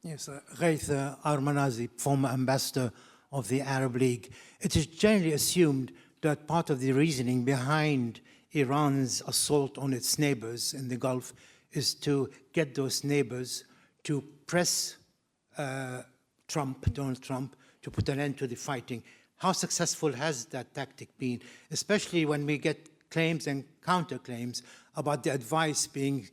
Yes, Ghaith Armanazi, former ambassador of the Arab League. It is generally assumed that part of the reasoning behind Iran's assault on its neighbors in the Gulf is to get those neighbors to press Donald Trump, to put an end to the fighting. How successful has that tactic been, especially when we get claims and counterclaims about the advice being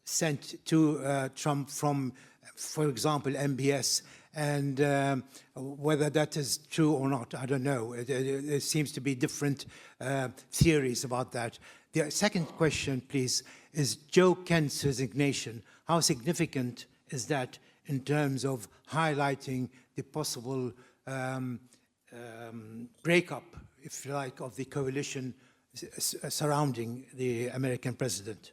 sent to Trump from, for example, MBS, and whether that is true or not, I don't know. There seems to be different theories about that. The second question, please, is Joe Kent's resignation. How significant is that in terms of highlighting the possible breakup, if you like, of the coalition surrounding the American president?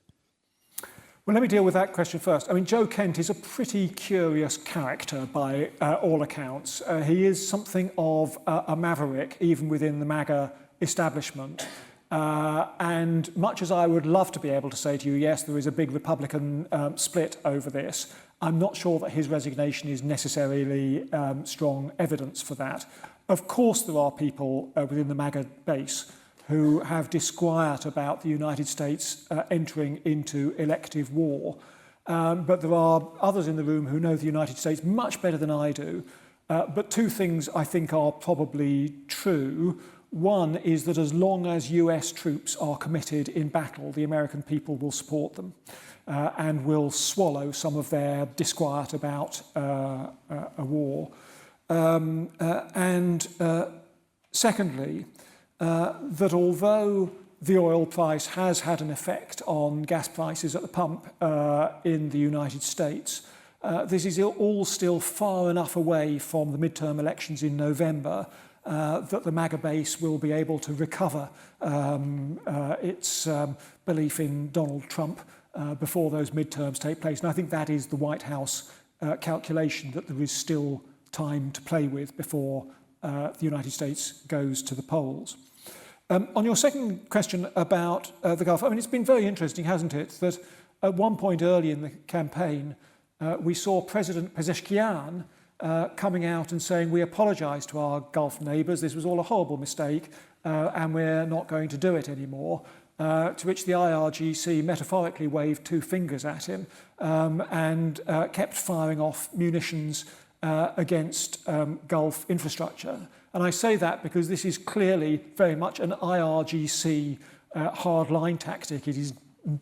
Well, let me deal with that question first. I mean, Joe Kent is a pretty curious character by all accounts. He is something of a maverick, even within the MAGA establishment. And much as I would love to be able to say to you, yes, there is a big Republican split over this, I'm not sure that his resignation is necessarily strong evidence for that. Of course, there are people within the MAGA base who have disquiet about the United States entering into elective war. But there are others in the room who know the United States much better than I do. But two things I think are probably true. One is that as long as US troops are committed in battle, the American people will support them and will swallow some of their disquiet about a war. Secondly, that although the oil price has had an effect on gas prices at the pump in the United States, this is all still far enough away from the midterm elections in November that the MAGA base will be able to recover its belief in Donald Trump before those midterms take place. And I think that is the White House calculation, that there is still time to play with before the United States goes to the polls. On your second question about the Gulf, I mean, it's been very interesting, hasn't it, that at one point early in the campaign, we saw President Pezeshkian coming out and saying, we apologise to our Gulf neighbours, this was all a horrible mistake, and we're not going to do it anymore. To which the IRGC metaphorically waved two fingers at him and kept firing off munitions against Gulf infrastructure. And I say that because this is clearly very much an IRGC hard-line tactic. It is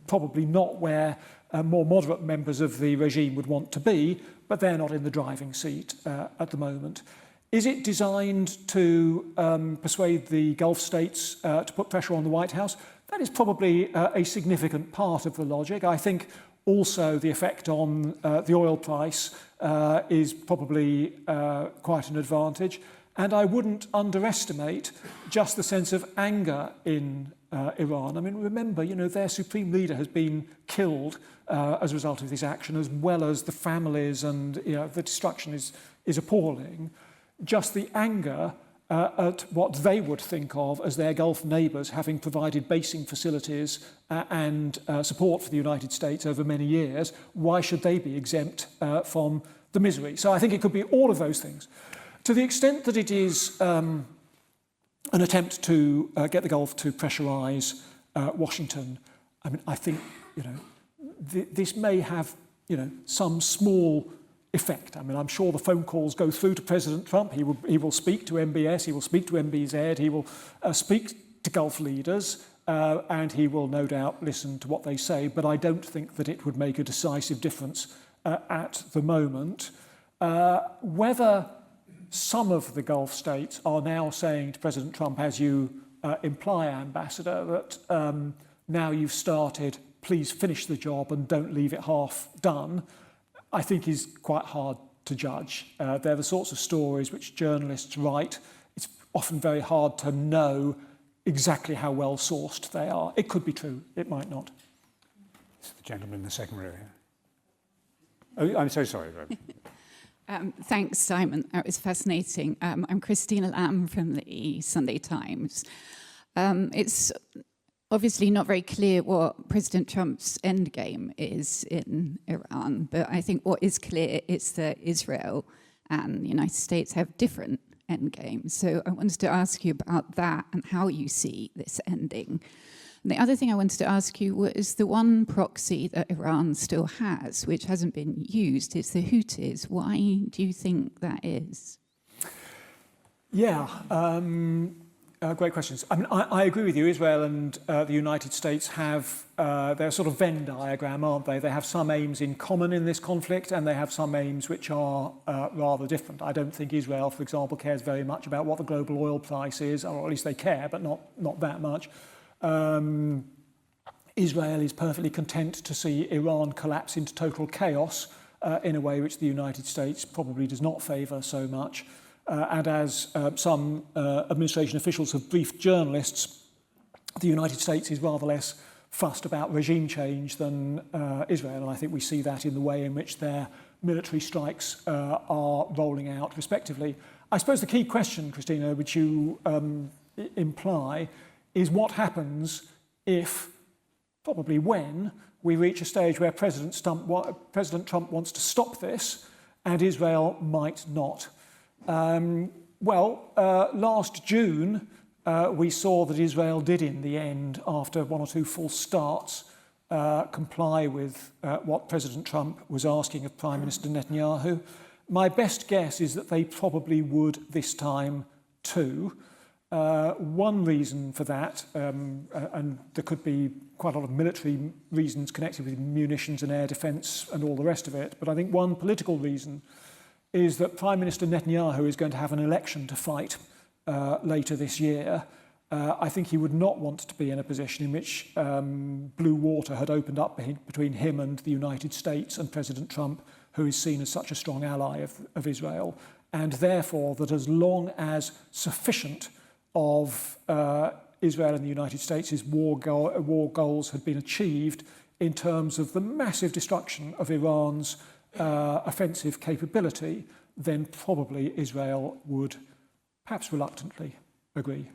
probably not where more moderate members of the regime would want to be, but they're not in the driving seat at the moment. Is it designed to persuade the Gulf states to put pressure on the White House? That is probably a significant part of the logic. I think also the effect on the oil price is probably quite an advantage. And I wouldn't underestimate just the sense of anger in Iran. I mean, remember, you know, their supreme leader has been killed as a result of this action, as well as the families, and you know, the destruction is appalling. Just the anger at what they would think of as their Gulf neighbours having provided basing facilities and support for the United States over many years, why should they be exempt from the misery? So I think it could be all of those things. To the extent that it is an attempt to get the Gulf to pressurise Washington, I mean, I think, you know, this may have, you know, some small effect. I mean, I'm sure the phone calls go through to President Trump. He will speak to MBS, he will speak to MBZ, he will speak to Gulf leaders, and he will no doubt listen to what they say. But I don't think that it would make a decisive difference at the moment. Whether some of the Gulf states are now saying to President Trump, as you imply, Ambassador, that now you've started, please finish the job and don't leave it half done, I think is quite hard to judge. They're the sorts of stories which journalists write. It's often very hard to know exactly how well sourced they are. It could be true, it might not. It's the gentleman in the second row here. Oh, I'm so sorry, Rob. Thanks, Simon. That was fascinating. I'm Christina Lamb from the Sunday Times. It's obviously not very clear what President Trump's endgame is in Iran, but I think what is clear is that Israel and the United States have different endgames. So I wanted to ask you about that and how you see this ending. And the other thing I wanted to ask you was the one proxy that Iran still has, which hasn't been used, is the Houthis. Why do you think that is? Yeah, great questions. I mean, I agree with you. Israel and the United States have they're sort of Venn diagram, aren't they? They have some aims in common in this conflict, and they have some aims which are rather different. I don't think Israel, for example, cares very much about what the global oil price is, or at least they care, but not that much. Israel is perfectly content to see Iran collapse into total chaos in a way which the United States probably does not favour so much. And as some administration officials have briefed journalists, the United States is rather less fussed about regime change than Israel. And I think we see that in the way in which their military strikes are rolling out, respectively. I suppose the key question, Christina, which you imply, is what happens if, probably when, we reach a stage where President Trump wants to stop this and Israel might not. Last June, we saw that Israel did in the end, after one or two false starts, comply with what President Trump was asking of Prime Minister Netanyahu. My best guess is that they probably would this time too. One reason for that, and there could be quite a lot of military reasons connected with munitions and air defence and all the rest of it, but I think one political reason is that Prime Minister Netanyahu is going to have an election to fight later this year. I think he would not want to be in a position in which blue water had opened up between him and the United States and President Trump, who is seen as such a strong ally of Israel, and therefore that as long as sufficient of Israel and the United States' war goals had been achieved in terms of the massive destruction of Iran's offensive capability, then probably Israel would, perhaps reluctantly, agree.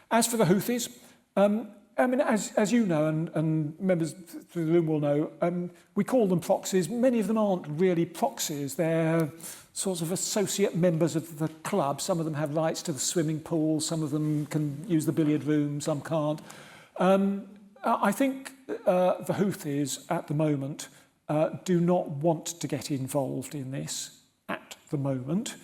As for the Houthis, I mean, as you know, and members through the room will know, we call them proxies. Many of them aren't really proxies. They're sorts of associate members of the club. Some of them have rights to the swimming pool. Some of them can use the billiard room. Some can't. I think the Houthis at the moment do not want to get involved in this at the moment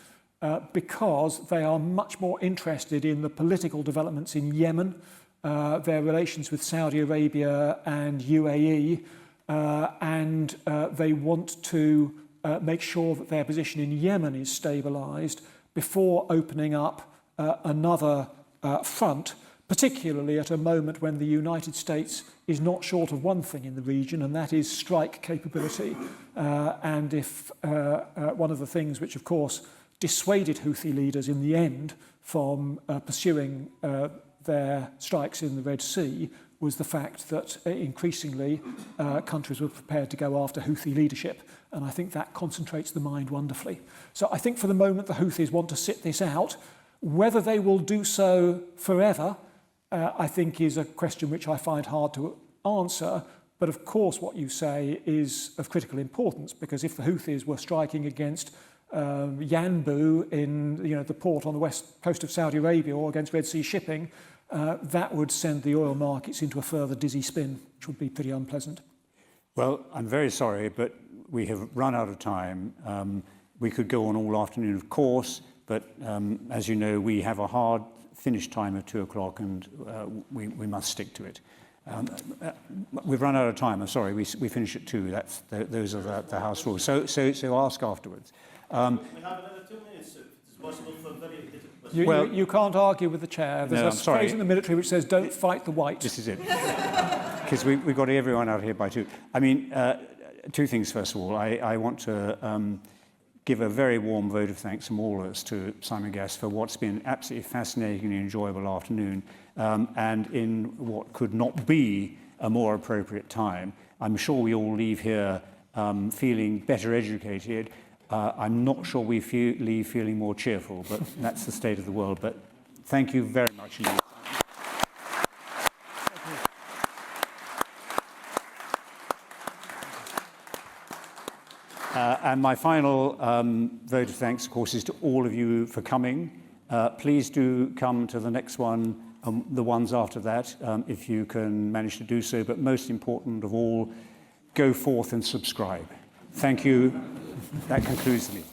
because they are much more interested in the political developments in Yemen, their relations with Saudi Arabia and UAE, and they want to make sure that their position in Yemen is stabilised before opening up another front, particularly at a moment when the United States is not short of one thing in the region, and that is strike capability. And if one of the things which, of course, dissuaded Houthi leaders in the end from pursuing their strikes in the Red Sea was the fact that increasingly countries were prepared to go after Houthi leadership. And I think that concentrates the mind wonderfully. So I think for the moment the Houthis want to sit this out. Whether they will do so forever, I think is a question which I find hard to answer. But of course what you say is of critical importance, because if the Houthis were striking against Yanbu in the port on the west coast of Saudi Arabia or against Red Sea shipping, that would send the oil markets into a further dizzy spin, which would be pretty unpleasant. Well, I'm very sorry, but we have run out of time. We could go on all afternoon, of course, but as you know, we have a hard finish time of 2 o'clock, and we must stick to it. We've run out of time. I'm sorry. We finish at 2. Those are the house rules. So ask afterwards. We have another 2 minutes. You can't argue with the chair. There's No, a I'm sorry. phrase in the military which says, don't fight the white. This is it. Because we've got everyone out here by 2. I mean, 2 things, first of all. I want to give a very warm vote of thanks from all of us to Simon Gass for what's been an absolutely fascinating and enjoyable afternoon, and in what could not be a more appropriate time. I'm sure we all leave here feeling better educated. I'm not sure we leave feeling more cheerful, but that's the state of the world. But thank you very much indeed. And my final vote of thanks, of course, is to all of you for coming. Please do come to the next one, the ones after that, if you can manage to do so. But most important of all, go forth and subscribe. Thank you. That concludes the meeting.